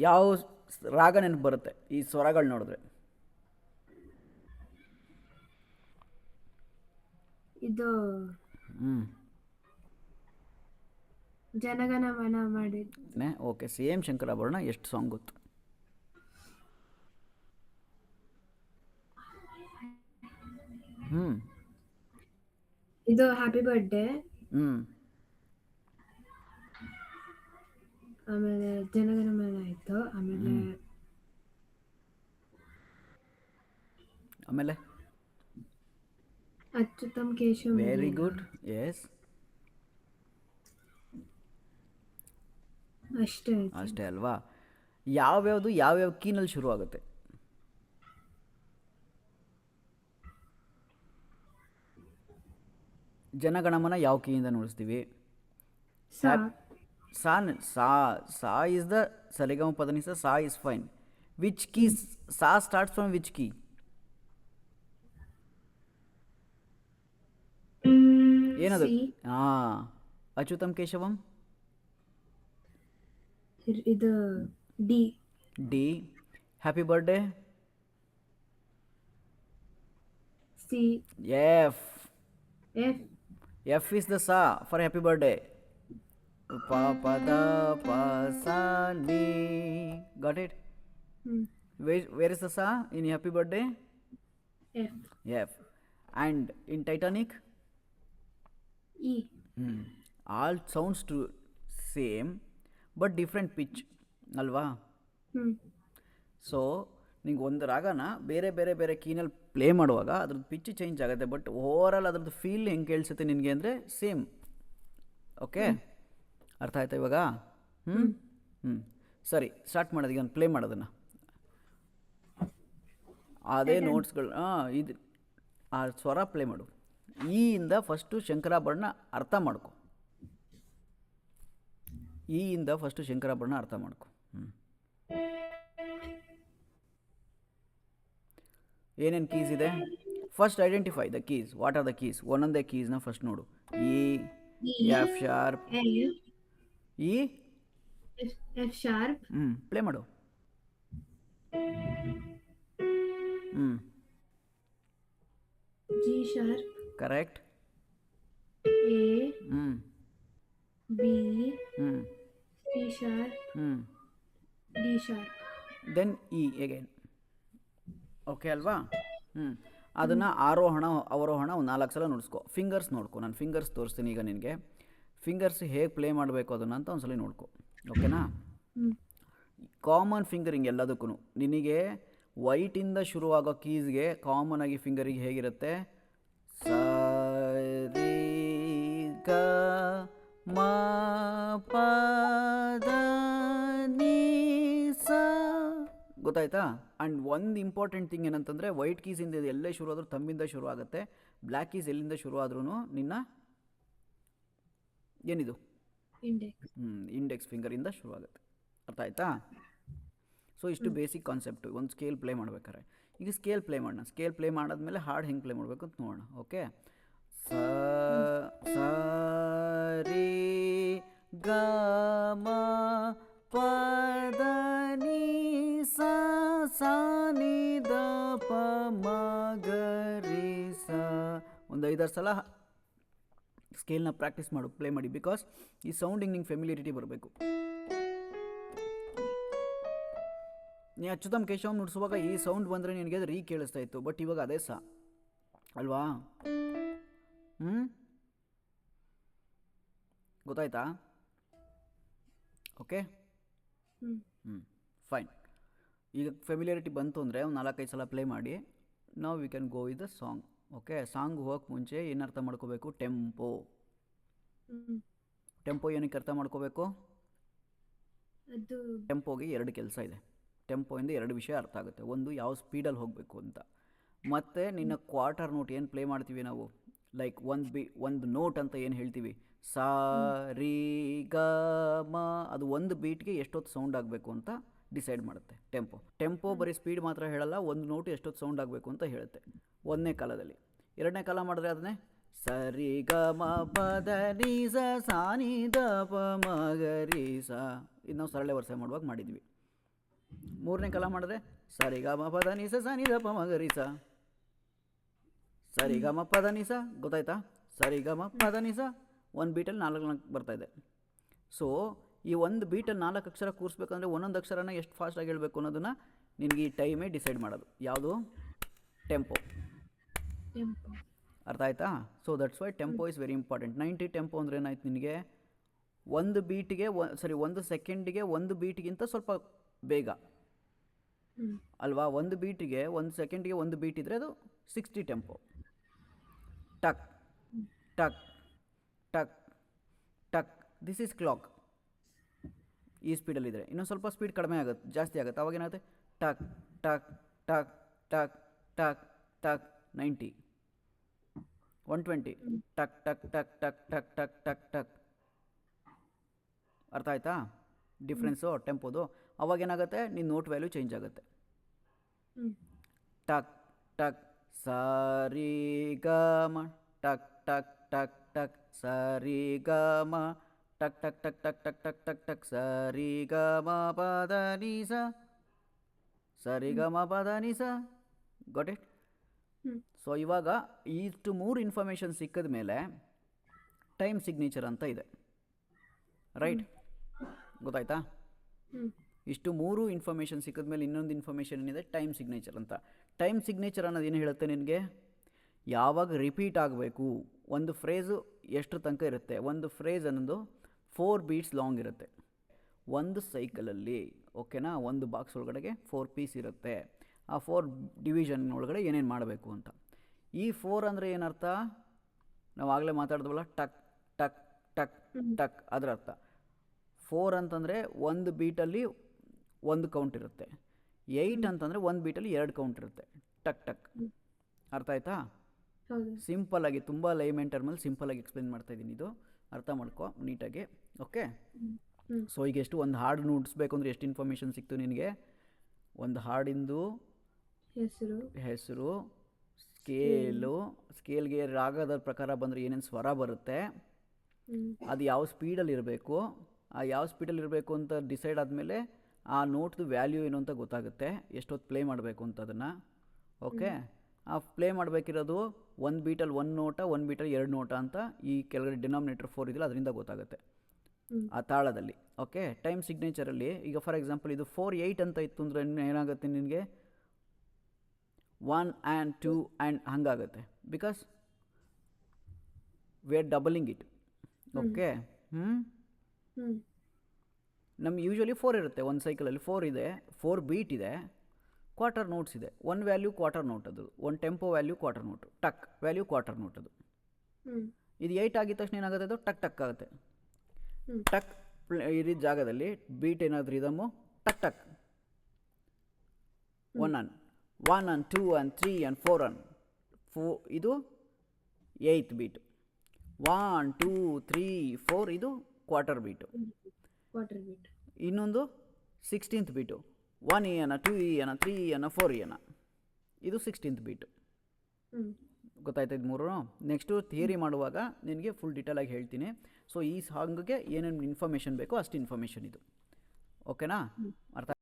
ಯಾವ ರಾಗ ನೆನಪು ಬರುತ್ತೆ ಈ ಸ್ವರಗಳು ನೋಡಿದ್ರೆ? ಇದು ಹ್ಞೂ. ಜನಗಣ ಮನ ಮಾಡಿದ್. Okay, same Shankarabharana. ಎಷ್ಟು ಸಾಂಗ್ ಗೊತ್ತು? ಹ್ಞೂ. ಇದು ಹ್ಯಾಪಿ ಬರ್ಡೇ, ಹ್ಞೂ. ಆಮೇಲೆ ಜನಗಣ ಮನ ಆಯ್ತು, ಆಮೇಲೆ ಆಮೇಲೆ ಅಚ್ಯುತಂ ಕೇಶವ ವೆರಿ ಮುರಳಿನ. ಗುಡ್. ಎಸ್. ಅಷ್ಟೇ ಆಯ್ತು. ಅಷ್ಟೇ ಅಲ್ವಾ? ಯಾವ್ಯಾವುದು ಯಾವ್ಯಾವ ಕೀನಲ್ಲಿ ಶುರು ಆಗುತ್ತೆ? ಜನಗಣಮನ ಯಾವ ಕೀಯಿಂದ ನುಡಿಸ್ತೀವಿ? ಸಾ. ಹ್ಯಾಪ್ ಸಾ ಸಾ ಸಾ ಇಸ್ ದ ಸರಿಗಮ ಪದನಿಸ. ಸಾ ಇಸ್ ಫೈನ್. Which key? ಸಾ ಸ್ಟಾರ್ಟ್ಸ್ ಫ್ರಮ್ ವಿಚ್ ಕೀ? ಏನದು? ಸಿ. ಹಾಂ, ಅಚ್ಯುತಂ ಕೇಶವಂ. ಇದು D. D. Happy birthday. C. F. F. F is the ಸಾ ಫಾರ್ ಹ್ಯಾಪಿ ಬರ್ಡೇ. ಪ ಪದ ಪ ಸಾ ನೀ. Got it? Where is the ಸಾ in happy birthday? F. F. And in Titanic? E. All sounds to same but different pitch ಅಲ್ವಾ? So ನಿಂಗೆ ಒಂದು ರಾಗನ ಬೇರೆ ಬೇರೆ ಬೇರೆ ಕೀನಲ್ಲಿ ಪ್ಲೇ ಮಾಡುವಾಗ ಅದ್ರದ್ದು ಪಿಚ್ ಚೇಂಜ್ ಆಗುತ್ತೆ, ಬಟ್ ಓವರಾಲ್ ಅದ್ರದ್ದು ಫೀಲ್ ಹೆಂಗೆ ಕೇಳಿಸುತ್ತೆ ನಿನಗೆ ಅಂದರೆ ಸೇಮ್. ಓಕೆ, ಅರ್ಥ ಆಯ್ತಾ ಇವಾಗ? ಹ್ಞೂ. ಸರಿ, ಸ್ಟಾರ್ಟ್ ಮಾಡೋದು. ಈಗ ಒಂದು ಪ್ಲೇ ಮಾಡೋದನ್ನು, ಅದೇ ನೋಟ್ಸ್ಗಳು. ಇದು ಆ ಸ್ವರ ಪ್ಲೇ ಮಾಡು. ಈ ಇಂದ ಫಸ್ಟು ಶಂಕರಾಭರಣ ಅರ್ಥ ಮಾಡ್ಕೊ. ಈ ಇಂದ ಫಸ್ಟು ಶಂಕರಾಭರಣ ಅರ್ಥ ಮಾಡ್ಕೊ. ಏನೇನು ಕೀಸ್ ಇದೆ? First identify the keys. What are the keys? ಒಂದೊಂದೇ ಕೀಸ್ನ ಫಸ್ಟ್ ನೋಡು. E, F sharp, E. F sharp, play ಮಾಡು. ಹ್ಞೂ, ಜಿ ಶಾರ್ಪ್, ಕರೆಕ್ಟ್. ಎ, ಹ್ಞೂ. ಬಿ, ಹ್ಞೂ. ಸಿ ಶಾರ್ಪ್, ಹ್ಞೂ. D sharp. Then E again. Okay ಅಲ್ವಾ? ಅದನ್ನು ಆರೋಹಣ ಅವರೋಹಣ ಒಂದು 4 ಸಲ ನುಡಿಸ್ಕೊ. ಫಿಂಗರ್ಸ್ ನೋಡ್ಕೊ. ನಾನು ಫಿಂಗರ್ಸ್ ತೋರಿಸ್ತೀನಿ ಈಗ ನಿನಗೆ. ಫಿಂಗರ್ಸ್ ಹೇಗೆ ಪ್ಲೇ ಮಾಡಬೇಕು ಅದನ್ನು ಅಂತ ಒಂದ್ಸಲ ನೋಡ್ಕೊ. ಓಕೆನಾ? ಕಾಮನ್ ಫಿಂಗರಿಂಗ್ ಎಲ್ಲದಕ್ಕೂ ನಿನಗೆ ವೈಟಿಂದ ಶುರುವಾಗೋ ಕೀಸ್ಗೆ ಕಾಮನ್ ಆಗಿ ಫಿಂಗರಿಂಗ್ ಹೇಗಿರುತ್ತೆ? ಸ ರಿ ಗ ಮ ಪ ದ ನೀ ಸ. ಗೊತ್ತಾಯ್ತಾ? ಆ್ಯಂಡ್ ಒಂದು ಇಂಪಾರ್ಟೆಂಟ್ ಥಿಂಗ್ ಏನಂತಂದರೆ, ವೈಟ್ ಕೀಸಿಂದ ಎಲ್ಲೇ ಶುರು ಆದರೂ ತಮ್ಮಿಂದ ಶುರು ಆಗುತ್ತೆ. ಬ್ಲ್ಯಾಕ್ ಕೀಸ್ ಎಲ್ಲಿಂದ ಶುರು ಆದ್ರೂ ನಿನ್ನ ಏನಿದು ಇಂಡೆಕ್ಸ್. ಇಂಡೆಕ್ಸ್ ಫಿಂಗರಿಂದ ಶುರು ಆಗುತ್ತೆ. ಅರ್ಥ ಆಯ್ತಾ? ಸೊ ಇಷ್ಟು ಬೇಸಿಕ್ ಕಾನ್ಸೆಪ್ಟು ಒಂದು ಸ್ಕೇಲ್ ಪ್ಲೇ ಮಾಡ್ಬೇಕಾರೆ. ಈಗ ಸ್ಕೇಲ್ ಪ್ಲೇ ಮಾಡೋಣ. ಸ್ಕೇಲ್ ಪ್ಲೇ ಮಾಡಾದ್ಮೇಲೆ ಹಾಡು ಹೆಂಗೆ ಪ್ಲೇ ಮಾಡಬೇಕು ಅಂತ ನೋಡೋಣ. ಓಕೆ, ಸ ಸ ರಿ ಗ ಮ ಪ ದ ನೀ ಸ ಸ ನಿ ದ ಪ ಮ ಗ ರಿ ಸ. ಒಂದು 5-6 ಸಲ ಸ್ಕೇಲ್ನ ಪ್ರಾಕ್ಟೀಸ್ ಮಾಡು, ಪ್ಲೇ ಮಾಡಿ. ಬಿಕಾಸ್ ಈ ಸೌಂಡಿಂಗ್ ನಿಂಗೆ ಫೆಮಿಲಿಯರಿಟಿ ಬರಬೇಕು. ನೀ ಅಚ್ಯುತಂ ಕೇಶವಂ ನುಡಿಸುವಾಗ ಈ ಸೌಂಡ್ ಬಂದರೆ ನಿನಗೆ ಅದು ರೀ ಕೇಳಿಸ್ತಾ ಇತ್ತು, ಬಟ್ ಇವಾಗ ಅದೇ ಸಾ ಅಲ್ವಾ? ಗೊತ್ತಾಯ್ತಾ? Okay, fine. ಈಗ ಫೆಮಿಲಿಯರಿಟಿ ಬಂತು ಅಂದರೆ ಒಂದು 4-5 ಸಲ ಪ್ಲೇ ಮಾಡಿ. ನಾವು we can go with the song. Okay, song ಹೋಗೋಕ್ಕೆ ಮುಂಚೆ ಏನು ಅರ್ಥ ಮಾಡ್ಕೋಬೇಕು? ಟೆಂಪೋ. ಟೆಂಪೋ ಏನಕ್ಕೆ ಅರ್ಥ ಮಾಡ್ಕೋಬೇಕು? ಅದು ಟೆಂಪೋಗೆ 2 ಕೆಲಸ ಇದೆ. ಟೆಂಪೋಯಿಂದ 2 ವಿಷಯ ಅರ್ಥ ಆಗುತ್ತೆ. ಒಂದು, ಯಾವ ಸ್ಪೀಡಲ್ಲಿ ಹೋಗಬೇಕು ಅಂತ, ಮತ್ತು ನಿನ್ನ ಕ್ವಾರ್ಟರ್ ನೋಟ್ ಏನು ಪ್ಲೇ ಮಾಡ್ತೀವಿ ನಾವು, ಲೈಕ್ ಒಂದು ನೋಟ್ ಅಂತ ಏನು ಹೇಳ್ತೀವಿ, ಸಾ ರಿ ಗ ಮ, ಅದು ಒಂದು ಬೀಟ್ಗೆ ಎಷ್ಟೊತ್ತು ಸೌಂಡ್ ಆಗಬೇಕು ಅಂತ ಡಿಸೈಡ್ ಮಾಡುತ್ತೆ ಟೆಂಪೋ. ಟೆಂಪೋ ಬರೀ ಸ್ಪೀಡ್ ಮಾತ್ರ ಹೇಳಲ್ಲ, ಒಂದು ನೋಟು ಎಷ್ಟೊತ್ತು ಸೌಂಡ್ ಆಗಬೇಕು ಅಂತ ಹೇಳುತ್ತೆ ಒಂದನೇ ಕಾಲದಲ್ಲಿ. ಎರಡನೇ ಕಾಲ ಮಾಡಿದ್ರೆ ಅದನ್ನೇ ಸರಿ ಗ ಮ ಪ ದ ನೀ ಸ ಸಾ ನಿ ದ ಪ ಮ ಗ ರಿ ಸ. ಇದು ನಾವು ಸರಳ ವರ್ಷ ಮಾಡುವಾಗ ಮಾಡಿದ್ವಿ. ಮೂರನೇ ಕಾಲ ಮಾಡಿದ್ರೆ ಸರಿ ಗ ಮ ಪದ ನಿ ಸ ಸ ನಿ ದ ಪ ಮ ಗ ರಿ ಸ, ಸರಿ ಗ ಮ ಪದ ನಿ ಸ, ಗೊತ್ತಾಯ್ತಾ? ಸರಿ ಗ ಮ ಪದ ನಿ ಸ, ಒಂದು ಬೀಟಲ್ಲಿ 4 ಬರ್ತಾಯಿದೆ. ಸೊ ಈ ಒಂದು ಬೀಟಲ್ಲಿ 4 ಅಕ್ಷರ ಕೂರಿಸ್ಬೇಕಂದ್ರೆ ಒಂದೊಂದು ಅಕ್ಷರನ ಎಷ್ಟು ಫಾಸ್ಟಾಗಿ ಹೇಳಬೇಕು ಅನ್ನೋದನ್ನು ನಿನಗೆ ಈ ಟೈಮೇ ಡಿಸೈಡ್ ಮಾಡೋದು. ಯಾವುದು? ಟೆಂಪೋ. ಟೆಂಪೋ. ಅರ್ಥ ಆಯ್ತಾ? So that's why tempo is very important. 90 tempo ಅಂದರೆ ಏನಾಯ್ತು ನಿನಗೆ? ಒಂದು ಬೀಟಿಗೆ ಒಂದು ಸೆಕೆಂಡಿಗೆ ಒಂದು ಬೀಟಿಗಿಂತ ಸ್ವಲ್ಪ ಬೇಗ ಅಲ್ವಾ? ಒಂದು ಬೀಟಿಗೆ ಒಂದು ಸೆಕೆಂಡಿಗೆ ಒಂದು ಬೀಟ್ ಇದ್ದರೆ ಅದು 60 ಟೆಂಪೋ. ಟಕ್ ಟಕ್ ಟಕ್ ಟಕ್, ದಿಸ್ ಈಸ್ ಕ್ಲಾಕ್. ಈ ಸ್ಪೀಡಲ್ಲಿದ್ದರೆ ಇನ್ನೊಂದು ಸ್ವಲ್ಪ ಸ್ಪೀಡ್ ಕಡಿಮೆ ಆಗುತ್ತೆ, ಜಾಸ್ತಿ ಆಗುತ್ತೆ. ಅವಾಗ ಏನಾಗುತ್ತೆ? ಟಕ್ ಟಕ್ ಟಕ್ ಟಕ್ ಟಕ್ ಟಕ್ 90. 120 ಟಕ್ ಟಕ್ ಟಕ್ ಟಕ್ ಟಕ್ ಟಕ್ ಟಕ್ ಟಕ್. ಅರ್ಥ ಆಯ್ತಾ ಡಿಫ್ರೆನ್ಸು ಟೆಂಪೋದು? ಅವಾಗೇನಾಗುತ್ತೆ? ನಿನ್ನ ನೋಟ್ ವ್ಯಾಲ್ಯೂ ಚೇಂಜ್ ಆಗುತ್ತೆ. ಟಕ್ ಟಕ್ ಸರಿ ಗ ಮ, ಟಕ್ ಟಕ್ ಟಕ್ ಟಕ್ ಸರಿ ಗ ಮ, ಟಕ್ ಟಕ್ ಟಕ್ ಟಕ್ ಟಕ್ ಟಕ್ ಟಕ್ ಟಕ್ ಸರಿ ಗ ಮ ಪದ ನಿ ಸ, ಸರಿ ಗ ಮ ಪದ ನಿ ಸ. Got it? ಸೊ ಇವಾಗ ಇಷ್ಟು 3 ಇನ್ಫಾರ್ಮೇಷನ್ ಸಿಕ್ಕಿದ ಮೇಲೆ ಟೈಮ್ ಸಿಗ್ನೇಚರ್ ಅಂತ ಇದೆ, ರೈಟ್? ಗೊತ್ತಾಯ್ತಾ? ಇಷ್ಟು 3 ಇನ್ಫಾರ್ಮೇಷನ್ ಸಿಕ್ಕಿದ ಮೇಲೆ ಇನ್ನೊಂದು ಇನ್ಫಾರ್ಮೇಷನ್ ಏನಿದೆ? ಟೈಮ್ ಸಿಗ್ನೇಚರ್ ಅಂತ. ಟೈಮ್ ಸಿಗ್ನೇಚರ್ ಅನ್ನೋದು ಏನು ಹೇಳುತ್ತೆ ನಿನಗೆ? ಯಾವಾಗ ರಿಪೀಟ್ ಆಗಬೇಕು, ಒಂದು ಫ್ರೇಝು ಎಷ್ಟು ತನಕ ಇರುತ್ತೆ? ಒಂದು ಫ್ರೇಝ್ ಅನ್ನೋದು 4 ಬೀಟ್ಸ್ ಲಾಂಗ್ ಇರುತ್ತೆ ಒಂದು ಸೈಕಲಲ್ಲಿ, ಓಕೆನಾ? ಒಂದು ಬಾಕ್ಸ್ ಒಳಗಡೆಗೆ 4 ಪೀಸ್ ಇರುತ್ತೆ. ಆ 4 ಡಿವಿಷನ್ ಒಳಗಡೆ ಏನೇನು ಮಾಡಬೇಕು ಅಂತ. ಈ 4 ಅಂದರೆ ಏನರ್ಥ? ನಾವು ಆಗಲೇ ಮಾತಾಡಿದ್ವಲ್ಲ, ಟಕ್ ಟಕ್ ಟಕ್ ಟಕ್, ಅದರ ಅರ್ಥ. 4 ಅಂತಂದರೆ ಒಂದು ಬೀಟಲ್ಲಿ ಒಂದು ಕೌಂಟ್ ಇರುತ್ತೆ. 8 ಅಂತಂದರೆ ಒಂದು ಬೀಟಲ್ಲಿ 2 ಕೌಂಟ್ ಇರುತ್ತೆ. ಟಕ್ ಟಕ್. ಅರ್ಥ ಆಯ್ತಾ? ಸಿಂಪಲ್ಲಾಗಿ, ತುಂಬ ಲೈಮೆನ್ ಟರ್ಮಲ್ಲಿ ಸಿಂಪಲ್ಲಾಗಿ ಎಕ್ಸ್ಪ್ಲೇನ್ ಮಾಡ್ತಾಯಿದ್ದೀನಿ. ಇದು ಅರ್ಥ ಮಾಡ್ಕೊ ನೀಟಾಗಿ, ಓಕೆ? ಸೊ ಈಗ ಎಷ್ಟು ಒಂದು ಹಾಡು ನುಡಿಸ್ಬೇಕು ಅಂದರೆ ಎಷ್ಟು ಇನ್ಫಾರ್ಮೇಷನ್ ಸಿಕ್ತು ನಿನಗೆ? ಒಂದು ಹಾಡಿಂದು ಹೆಸರು, ಸ್ಕೇಲ್ಗೆ ರಾಗದ ಪ್ರಕಾರ ಬಂದರೆ ಏನೇನು ಸ್ವರ ಬರುತ್ತೆ, ಅದು ಯಾವ ಸ್ಪೀಡಲ್ಲಿ ಇರಬೇಕು, ಆ ಯಾವ ಸ್ಪೀಡಲ್ಲಿ ಇರಬೇಕು ಅಂತ ಡಿಸೈಡ್ ಆದಮೇಲೆ ಆ ನೋಟ್ದು ವ್ಯಾಲ್ಯೂ ಏನು ಅಂತ ಗೊತ್ತಾಗುತ್ತೆ, ಎಷ್ಟೊತ್ತು ಪ್ಲೇ ಮಾಡಬೇಕು ಅಂತ ಅದನ್ನು, ಓಕೆ? ಆ ಪ್ಲೇ ಮಾಡಬೇಕಿರೋದು ಒಂದು ಬೀಟಲ್ಲಿ 1 ನೋಟ, ಒಂದು ಬೀಟಲ್ಲಿ 2 ನೋಟ ಅಂತ ಈ ಕೆಳಗಡೆ ಡಿನಾಮಿನೇಟರ್ 4 ಇದೆಯಲ್ಲ ಅದರಿಂದ ಗೊತ್ತಾಗುತ್ತೆ ಆ ತಾಳದಲ್ಲಿ, ಓಕೆ? ಟೈಮ್ ಸಿಗ್ನೇಚರಲ್ಲಿ ಈಗ ಫಾರ್ ಎಕ್ಸಾಂಪಲ್ ಇದು 4 8 ಅಂತ ಇತ್ತು ಅಂದರೆ ಏನಾಗುತ್ತೆ ನಿನಗೆ? 1 and 2 and ಹಂಗಾಗುತ್ತೆ, because we are doubling it, okay? ನಮ್ಗೆ ಯೂಶ್ವಲಿ 4 ಇರುತ್ತೆ ಒಂದು ಸೈಕಲಲ್ಲಿ. 4 ಇದೆ, 4 ಬೀಟ್ ಇದೆ, ಕ್ವಾರ್ಟರ್ ನೋಟ್ಸ್ ಇದೆ. ಒಂದು ವ್ಯಾಲ್ಯೂ ಕ್ವಾರ್ಟರ್ ನೋಟ್ ಅದು, ಒಂದು ಟೆಂಪೋ ವ್ಯಾಲ್ಯೂ ಕ್ವಾರ್ಟರ್ ನೋಟು, ಟಕ್ ವ್ಯಾಲ್ಯೂ ಕ್ವಾರ್ಟರ್ ನೋಟ್ ಅದು. ಇದು 8 ಆಗಿದ ತಕ್ಷಣ ಏನಾಗುತ್ತೆ? ಅದು ಟಕ್ ಟಕ್ ಆಗುತ್ತೆ. ಟಕ್ ಇರಿದ ಜಾಗದಲ್ಲಿ ಬೀಟ್ ಏನಾದರೂ ಇದಮ್ಮು ಟಕ್ ಟಕ್ 1 and 2 and 3 and 4 and 4, ಇದು 8th ಬೀಟು. 1 2 3 4 ಇದು ಕ್ವಾರ್ಟರ್ ಬೀಟು. ಇನ್ನೊಂದು 16th beat, 1 EN 2 EN 3 EN 4 EN, ಇದು 16th ಬೀಟು. ಗೊತ್ತಾಯ್ತು ಇದು 3? ನೆಕ್ಸ್ಟು ಥಿಯರಿ ಮಾಡುವಾಗ ನಿನಗೆ ಫುಲ್ ಡೀಟೇಲಾಗಿ ಹೇಳ್ತೀನಿ. ಸೊ ಈ ಸಾಂಗ್ಗೆ ಏನೇನು ಇನ್ಫಾರ್ಮೇಷನ್ ಬೇಕೋ ಅಷ್ಟು ಇನ್ಫಾರ್ಮೇಷನ್ ಇದು, ಓಕೆನಾ? ಅರ್ಥ